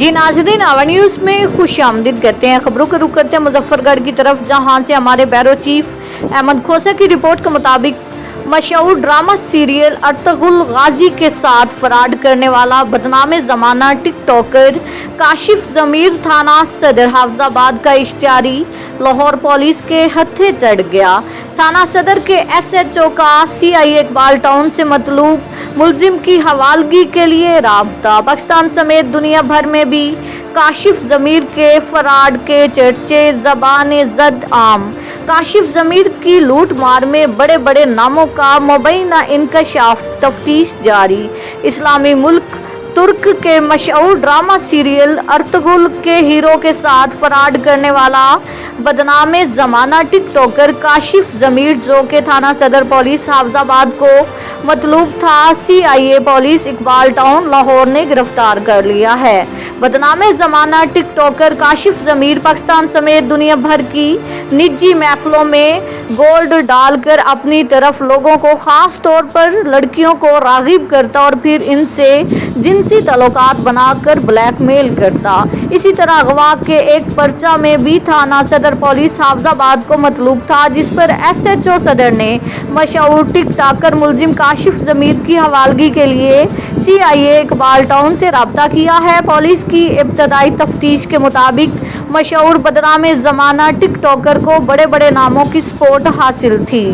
जी नाज़रीन, our news में खुश आमदीद कहते हैं। खबरों का रुख करते हैं मुजफ्फरगढ़ की तरफ, जहां से हमारे ब्यूरो चीफ अहमद खोसा की रिपोर्ट के मुताबिक मशहूर ड्रामा सीरियल अर्तुगरुल गाजी के साथ फराड करने वाला बदनाम ज़माना टिकटॉकर काशिफ ज़मीर थाना सदर हाफिजाबाद का इश्तिहारी लाहौर पुलिस के हत्थे चढ़ गया। थाना सदर के SHO का CI इकबाल टाउन से मतलूब मुलजिम की हवालगी के लिए राब्ता। पाकिस्तान समेत दुनिया भर में भी काशिफ ज़मीर के फराड के चर्चे ज़बान ज़द आम। काशिफ ज़मीर की लूट मार में बड़े बड़े नामों का मुबैना इंकशाफ, तफ्तीश जारी। इस्लामी मुल्क तुर्क के मशहूर ड्रामा सीरियल अर्तुगरुल के हीरो के साथ फराड करने वाला बदनाम ज़माना टिकटॉकर काशिफ ज़मीर, जो के थाना सदर पुलिस हाफिजाबाद को मतलूब था, CIA police Iqbal town Lahore ने गिरफ्तार कर लिया है। बदनाम ज़माना टिकटॉकर काशिफ ज़मीर पाकिस्तान समेत दुनिया भर की निजी महफिलों में गोल्ड डालकर अपनी तरफ लोगों को, खास तौर पर लड़कियों को राग़िब करता और फिर इनसे जिनसी ताल्लुकात बनाकर ब्लैकमेल करता। इसी तरह अगवा के एक पर्चा में भी थाना सदर पुलिस हाफिजाबाद को मतलूब था, जिस पर SHO सदर ने मशहूर टिकटॉकर मुलजिम काशिफ ज़मीर की हवालगी के लिए CIA इकबाल टाउन से राब्ता किया है। पुलिस की इब्तदाई तफ्तीश के मुताबिक मशहूर बदनाम ज़माना टिकटॉकर को बड़े बड़े नामों की सपोर्ट हासिल थी।